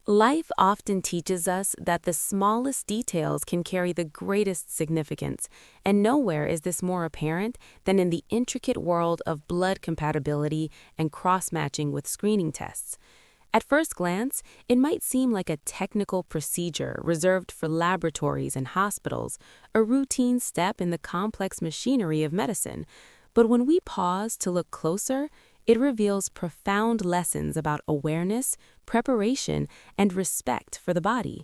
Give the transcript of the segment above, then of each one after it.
Life often teaches us that the smallest details can carry the greatest significance, and nowhere is this more apparent than in the intricate world of blood compatibility and cross-matching with screening tests. At first glance, it might seem like a technical procedure reserved for laboratories and hospitals, a routine step in the complex machinery of medicine. But when we pause to look closer, it reveals profound lessons about awareness, preparation, and respect for the body.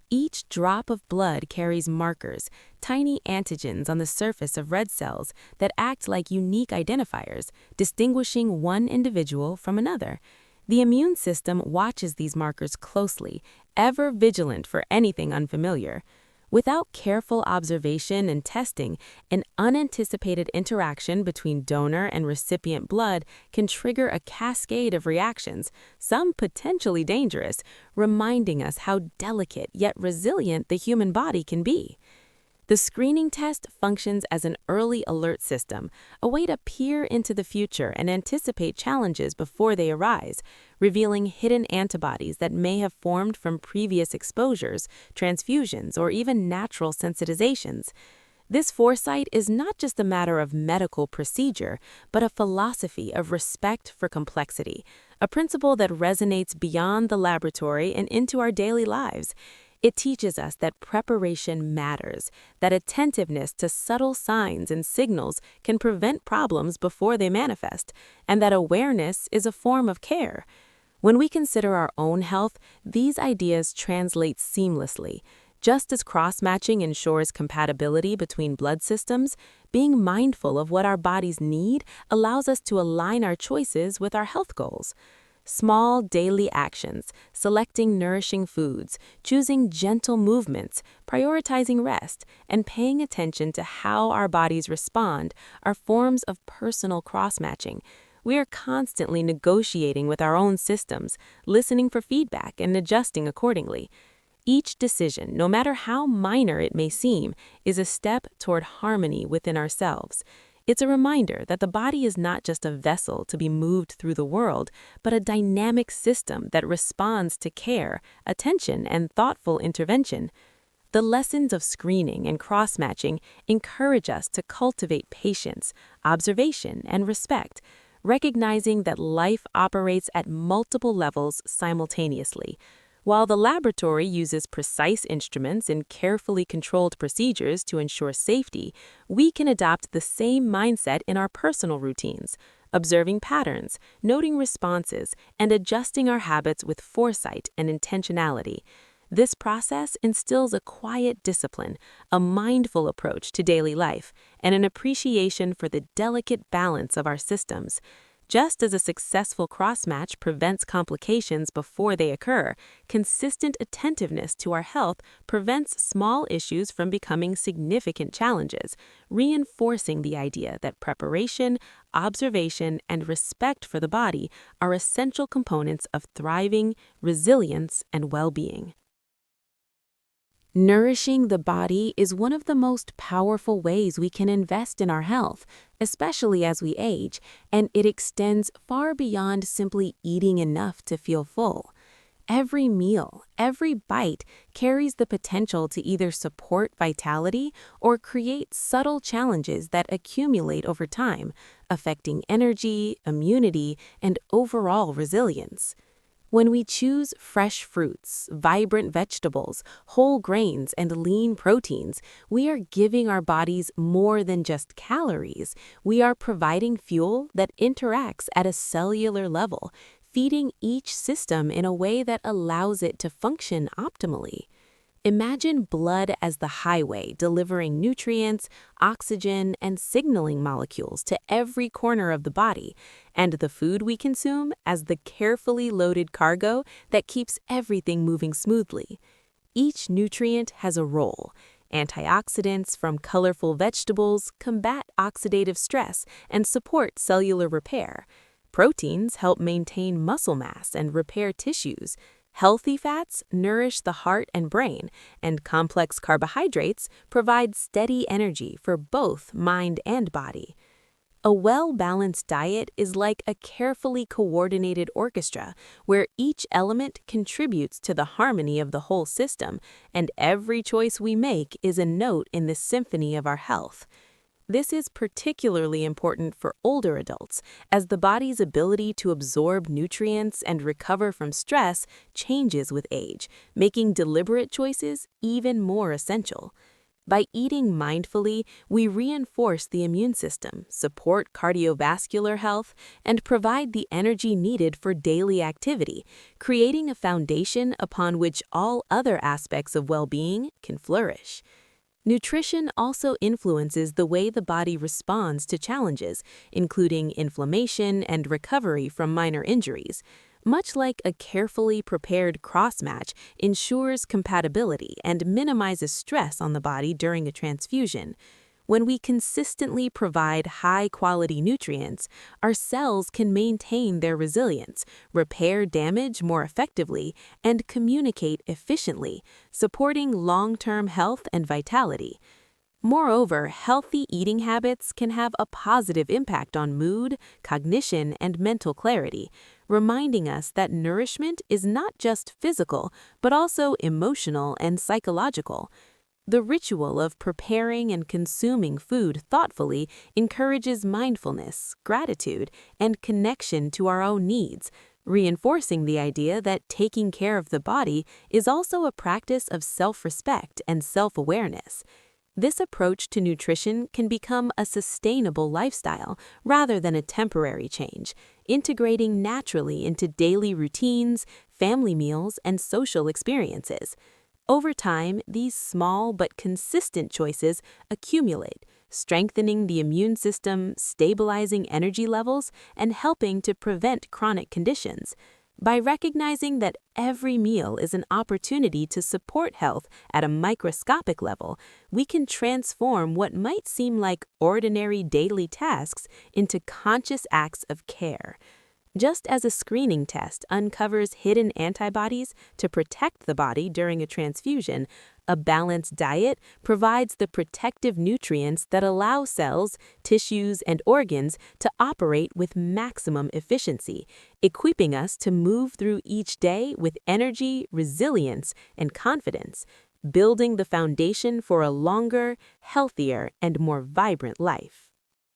Each drop of blood carries markers, tiny antigens on the surface of red cells that act like unique identifiers, distinguishing one individual from another. The immune system watches these markers closely, ever vigilant for anything unfamiliar. Without careful observation and testing, an unanticipated interaction between donor and recipient blood can trigger a cascade of reactions, some potentially dangerous, reminding us how delicate yet resilient the human body can be. The screening test functions as an early alert system, a way to peer into the future and anticipate challenges before they arise, revealing hidden antibodies that may have formed from previous exposures, transfusions, or even natural sensitizations. This foresight is not just a matter of medical procedure, but a philosophy of respect for complexity, a principle that resonates beyond the laboratory and into our daily lives. It teaches us that preparation matters, that attentiveness to subtle signs and signals can prevent problems before they manifest, and that awareness is a form of care. When we consider our own health, these ideas translate seamlessly. Just as cross-matching ensures compatibility between blood systems, being mindful of what our bodies need allows us to align our choices with our health goals. Small daily actions, selecting nourishing foods, choosing gentle movements, prioritizing rest, and paying attention to how our bodies respond are forms of personal cross-matching. We are constantly negotiating with our own systems, listening for feedback and adjusting accordingly. Each decision, no matter how minor it may seem, is a step toward harmony within ourselves. It's a reminder that the body is not just a vessel to be moved through the world, but a dynamic system that responds to care, attention, and thoughtful intervention. The lessons of screening and cross-matching encourage us to cultivate patience, observation, and respect, recognizing that life operates at multiple levels simultaneously. While the laboratory uses precise instruments and carefully controlled procedures to ensure safety, we can adopt the same mindset in our personal routines, observing patterns, noting responses, and adjusting our habits with foresight and intentionality. This process instills a quiet discipline, a mindful approach to daily life, and an appreciation for the delicate balance of our systems. Just as a successful cross-match prevents complications before they occur, consistent attentiveness to our health prevents small issues from becoming significant challenges, reinforcing the idea that preparation, observation, and respect for the body are essential components of thriving, resilience, and well-being. Nourishing the body is one of the most powerful ways we can invest in our health, especially as we age, and it extends far beyond simply eating enough to feel full. Every meal, every bite carries the potential to either support vitality or create subtle challenges that accumulate over time, affecting energy, immunity, and overall resilience. When we choose fresh fruits, vibrant vegetables, whole grains, and lean proteins, we are giving our bodies more than just calories. We are providing fuel that interacts at a cellular level, feeding each system in a way that allows it to function optimally. Imagine blood as the highway delivering nutrients, oxygen, and signaling molecules to every corner of the body, and the food we consume as the carefully loaded cargo that keeps everything moving smoothly. Each nutrient has a role. Antioxidants from colorful vegetables combat oxidative stress and support cellular repair. Proteins help maintain muscle mass and repair tissues. Healthy fats nourish the heart and brain, and complex carbohydrates provide steady energy for both mind and body. A well-balanced diet is like a carefully coordinated orchestra where each element contributes to the harmony of the whole system, and every choice we make is a note in the symphony of our health. This is particularly important for older adults, as the body's ability to absorb nutrients and recover from stress changes with age, making deliberate choices even more essential. By eating mindfully, we reinforce the immune system, support cardiovascular health, and provide the energy needed for daily activity, creating a foundation upon which all other aspects of well-being can flourish. Nutrition also influences the way the body responds to challenges, including inflammation and recovery from minor injuries. Much like a carefully prepared crossmatch ensures compatibility and minimizes stress on the body during a transfusion. When we consistently provide high-quality nutrients, our cells can maintain their resilience, repair damage more effectively, and communicate efficiently, supporting long-term health and vitality. Moreover, healthy eating habits can have a positive impact on mood, cognition, and mental clarity, reminding us that nourishment is not just physical, but also emotional and psychological. The ritual of preparing and consuming food thoughtfully encourages mindfulness, gratitude, and connection to our own needs, reinforcing the idea that taking care of the body is also a practice of self-respect and self-awareness. This approach to nutrition can become a sustainable lifestyle rather than a temporary change, integrating naturally into daily routines, family meals, and social experiences. Over time, these small but consistent choices accumulate, strengthening the immune system, stabilizing energy levels, and helping to prevent chronic conditions. By recognizing that every meal is an opportunity to support health at a microscopic level, we can transform what might seem like ordinary daily tasks into conscious acts of care. Just as a screening test uncovers hidden antibodies to protect the body during a transfusion, a balanced diet provides the protective nutrients that allow cells, tissues, and organs to operate with maximum efficiency, equipping us to move through each day with energy, resilience, and confidence, building the foundation for a longer, healthier, and more vibrant life.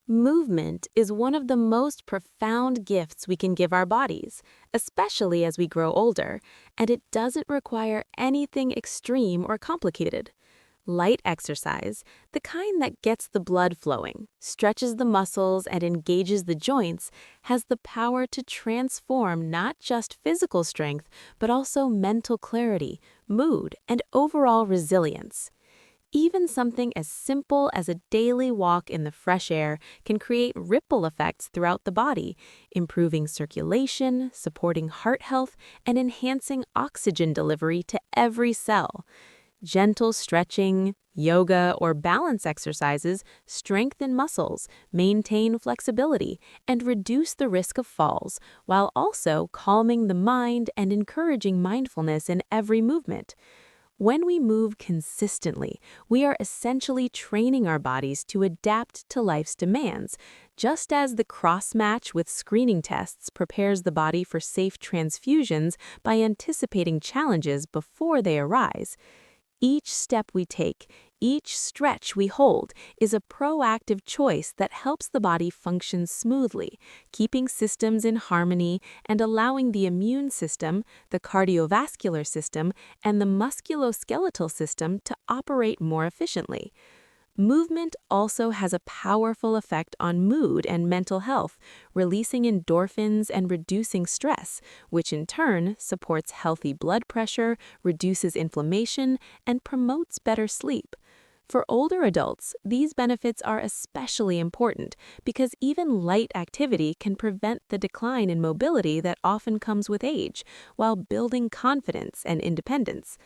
Movement is one of the most profound gifts we can give our bodies, especially as we grow older, and it doesn't require anything extreme or complicated. Light exercise, the kind that gets the blood flowing, stretches the muscles, and engages the joints, has the power to transform not just physical strength, but also mental clarity, mood, and overall resilience. Even something as simple as a daily walk in the fresh air can create ripple effects throughout the body, improving circulation, supporting heart health, and enhancing oxygen delivery to every cell. Gentle stretching, yoga, or balance exercises strengthen muscles, maintain flexibility, and reduce the risk of falls, while also calming the mind and encouraging mindfulness in every movement. When we move consistently, we are essentially training our bodies to adapt to life's demands, just as the cross-match with screening tests prepares the body for safe transfusions by anticipating challenges before they arise. Each step we take, each stretch we hold, is a proactive choice that helps the body function smoothly, keeping systems in harmony and allowing the immune system, the cardiovascular system, and the musculoskeletal system to operate more efficiently. Movement also has a powerful effect on mood and mental health, releasing endorphins and reducing stress, which in turn supports healthy blood pressure, reduces inflammation, and promotes better sleep. For older adults, these benefits are especially important because even light activity can prevent the decline in mobility that often comes with age, while building confidence and independence.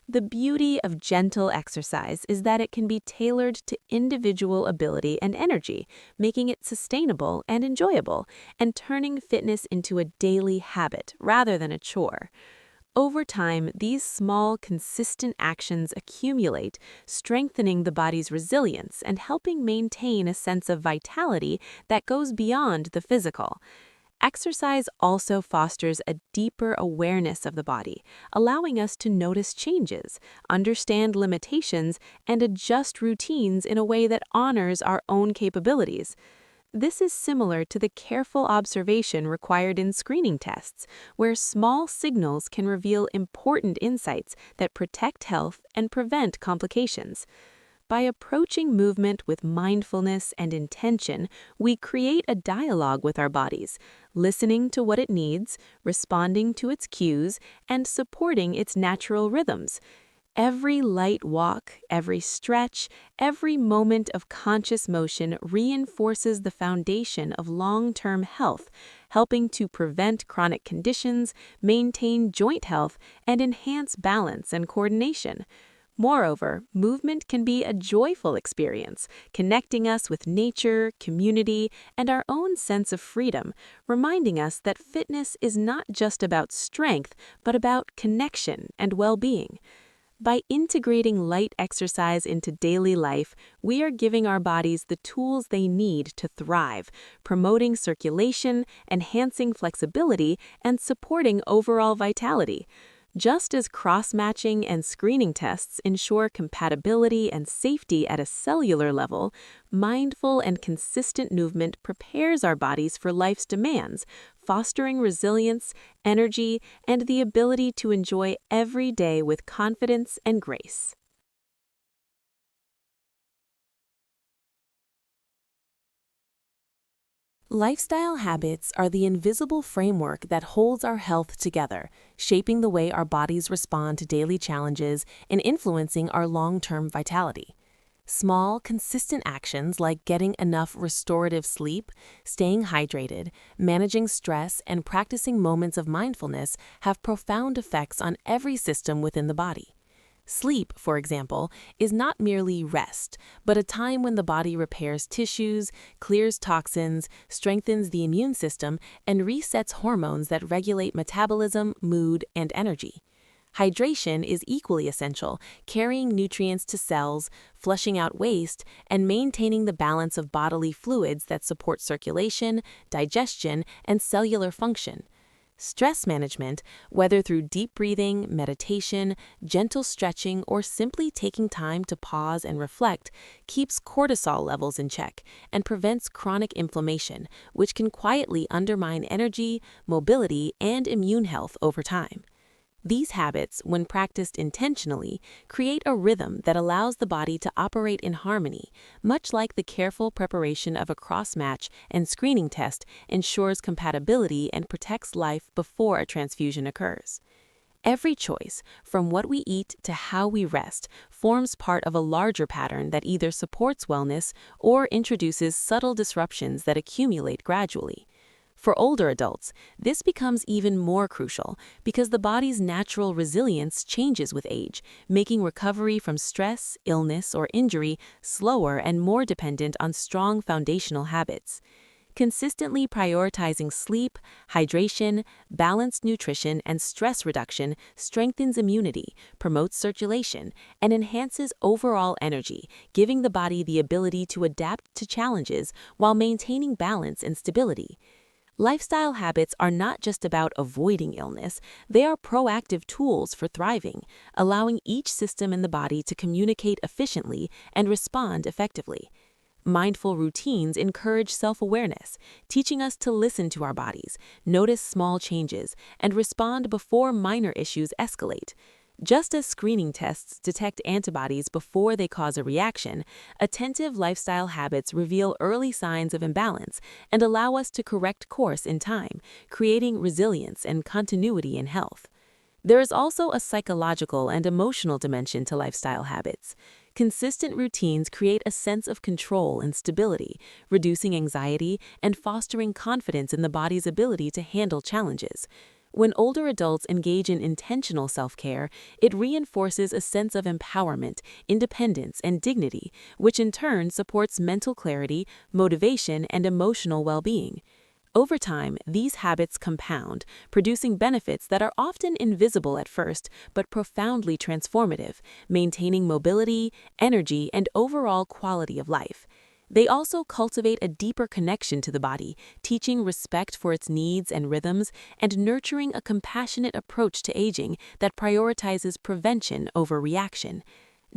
The beauty of gentle exercise is that it can be tailored to individual ability and energy, making it sustainable and enjoyable, and turning fitness into a daily habit rather than a chore. Over time, these small, consistent actions accumulate, strengthening the body's resilience and helping maintain a sense of vitality that goes beyond the physical. Exercise also fosters a deeper awareness of the body, allowing us to notice changes, understand limitations, and adjust routines in a way that honors our own capabilities. This is similar to the careful observation required in screening tests, where small signals can reveal important insights that protect health and prevent complications. By approaching movement with mindfulness and intention, we create a dialogue with our bodies, listening to what it needs, responding to its cues, and supporting its natural rhythms. Every light walk, every stretch, every moment of conscious motion reinforces the foundation of long-term health, helping to prevent chronic conditions, maintain joint health, and enhance balance and coordination. Moreover, movement can be a joyful experience, connecting us with nature, community, and our own sense of freedom, reminding us that fitness is not just about strength, but about connection and well-being. By integrating light exercise into daily life, we are giving our bodies the tools they need to thrive, promoting circulation, enhancing flexibility, and supporting overall vitality. Just as cross-matching and screening tests ensure compatibility and safety at a cellular level, mindful and consistent movement prepares our bodies for life's demands, fostering resilience, energy, and the ability to enjoy every day with confidence and grace. Lifestyle habits are the invisible framework that holds our health together, shaping the way our bodies respond to daily challenges and influencing our long-term vitality. Small, consistent actions like getting enough restorative sleep, staying hydrated, managing stress, and practicing moments of mindfulness have profound effects on every system within the body. Sleep, for example, is not merely rest, but a time when the body repairs tissues, clears toxins, strengthens the immune system, and resets hormones that regulate metabolism, mood, and energy. Hydration is equally essential, carrying nutrients to cells, flushing out waste, and maintaining the balance of bodily fluids that support circulation, digestion, and cellular function. Stress management, whether through deep breathing, meditation, gentle stretching, or simply taking time to pause and reflect, keeps cortisol levels in check and prevents chronic inflammation, which can quietly undermine energy, mobility, and immune health over time. These habits, when practiced intentionally, create a rhythm that allows the body to operate in harmony, much like the careful preparation of a cross-match and screening test ensures compatibility and protects life before a transfusion occurs. Every choice, from what we eat to how we rest, forms part of a larger pattern that either supports wellness or introduces subtle disruptions that accumulate gradually. For older adults, this becomes even more crucial because the body's natural resilience changes with age, making recovery from stress, illness, or injury slower and more dependent on strong foundational habits. Consistently prioritizing sleep, hydration, balanced nutrition, and stress reduction strengthens immunity, promotes circulation, and enhances overall energy, giving the body the ability to adapt to challenges while maintaining balance and stability. Lifestyle habits are not just about avoiding illness, they are proactive tools for thriving, allowing each system in the body to communicate efficiently and respond effectively. Mindful routines encourage self-awareness, teaching us to listen to our bodies, notice small changes, and respond before minor issues escalate. Just as screening tests detect antibodies before they cause a reaction, attentive lifestyle habits reveal early signs of imbalance and allow us to correct course in time, creating resilience and continuity in health. There is also a psychological and emotional dimension to lifestyle habits. Consistent routines create a sense of control and stability, reducing anxiety and fostering confidence in the body's ability to handle challenges. When older adults engage in intentional self-care, it reinforces a sense of empowerment, independence, and dignity, which in turn supports mental clarity, motivation, and emotional well-being. Over time, these habits compound, producing benefits that are often invisible at first but profoundly transformative, maintaining mobility, energy, and overall quality of life. They also cultivate a deeper connection to the body, teaching respect for its needs and rhythms, and nurturing a compassionate approach to aging that prioritizes prevention over reaction.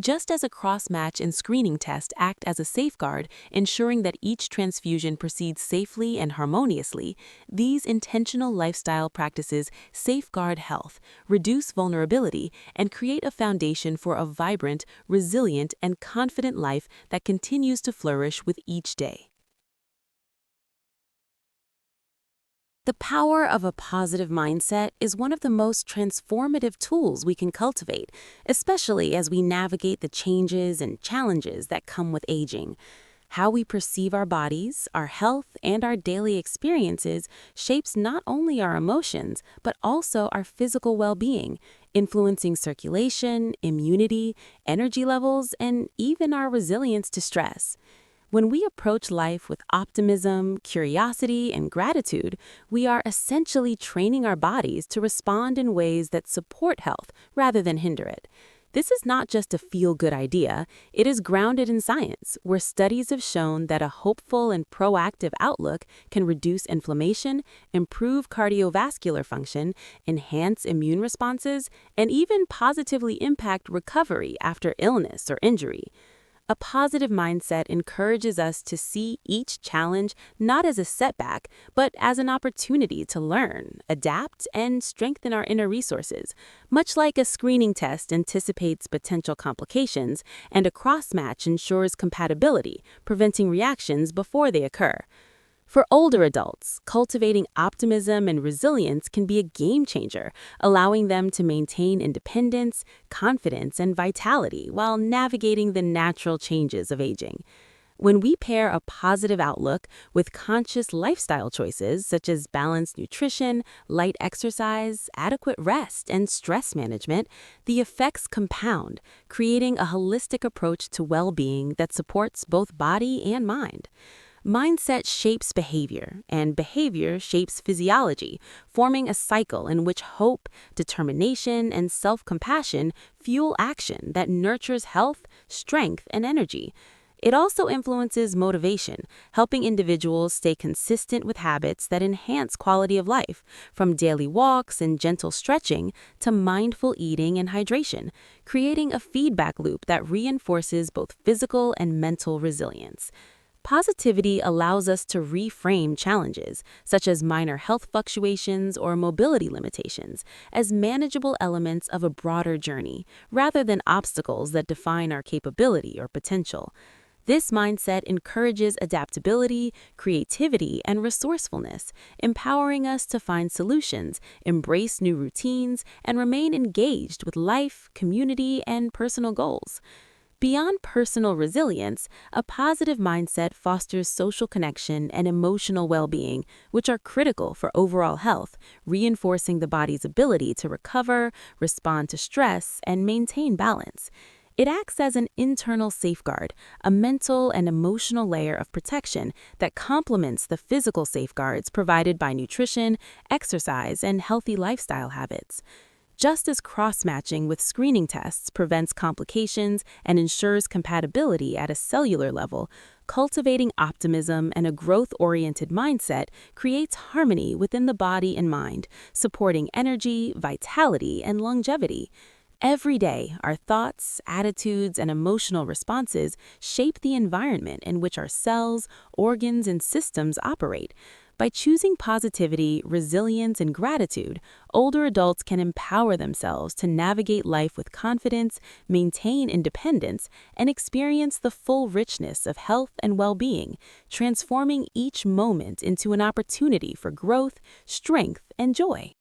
Just as a cross-match and screening test act as a safeguard, ensuring that each transfusion proceeds safely and harmoniously, these intentional lifestyle practices safeguard health, reduce vulnerability, and create a foundation for a vibrant, resilient, and confident life that continues to flourish with each day. The power of a positive mindset is one of the most transformative tools we can cultivate, especially as we navigate the changes and challenges that come with aging. How we perceive our bodies, our health, and our daily experiences shapes not only our emotions, but also our physical well-being, influencing circulation, immunity, energy levels, and even our resilience to stress. When we approach life with optimism, curiosity, and gratitude, we are essentially training our bodies to respond in ways that support health rather than hinder it. This is not just a feel-good idea, it is grounded in science, where studies have shown that a hopeful and proactive outlook can reduce inflammation, improve cardiovascular function, enhance immune responses, and even positively impact recovery after illness or injury. A positive mindset encourages us to see each challenge not as a setback, but as an opportunity to learn, adapt, and strengthen our inner resources. Much like a screening test anticipates potential complications, and a cross-match ensures compatibility, preventing reactions before they occur. For older adults, cultivating optimism and resilience can be a game changer, allowing them to maintain independence, confidence, and vitality while navigating the natural changes of aging. When we pair a positive outlook with conscious lifestyle choices such as balanced nutrition, light exercise, adequate rest, and stress management, the effects compound, creating a holistic approach to well-being that supports both body and mind. Mindset shapes behavior, and behavior shapes physiology, forming a cycle in which hope, determination, and self-compassion fuel action that nurtures health, strength, and energy. It also influences motivation, helping individuals stay consistent with habits that enhance quality of life, from daily walks and gentle stretching to mindful eating and hydration, creating a feedback loop that reinforces both physical and mental resilience. Positivity allows us to reframe challenges, such as minor health fluctuations or mobility limitations, as manageable elements of a broader journey, rather than obstacles that define our capability or potential. This mindset encourages adaptability, creativity, and resourcefulness, empowering us to find solutions, embrace new routines, and remain engaged with life, community, and personal goals. Beyond personal resilience, a positive mindset fosters social connection and emotional well-being, which are critical for overall health, reinforcing the body's ability to recover, respond to stress, and maintain balance. It acts as an internal safeguard, a mental and emotional layer of protection that complements the physical safeguards provided by nutrition, exercise, and healthy lifestyle habits. Just as cross-matching with screening tests prevents complications and ensures compatibility at a cellular level, cultivating optimism and a growth-oriented mindset creates harmony within the body and mind, supporting energy, vitality, and longevity. Every day, our thoughts, attitudes, and emotional responses shape the environment in which our cells, organs, and systems operate. By choosing positivity, resilience, and gratitude, older adults can empower themselves to navigate life with confidence, maintain independence, and experience the full richness of health and well-being, transforming each moment into an opportunity for growth, strength, and joy.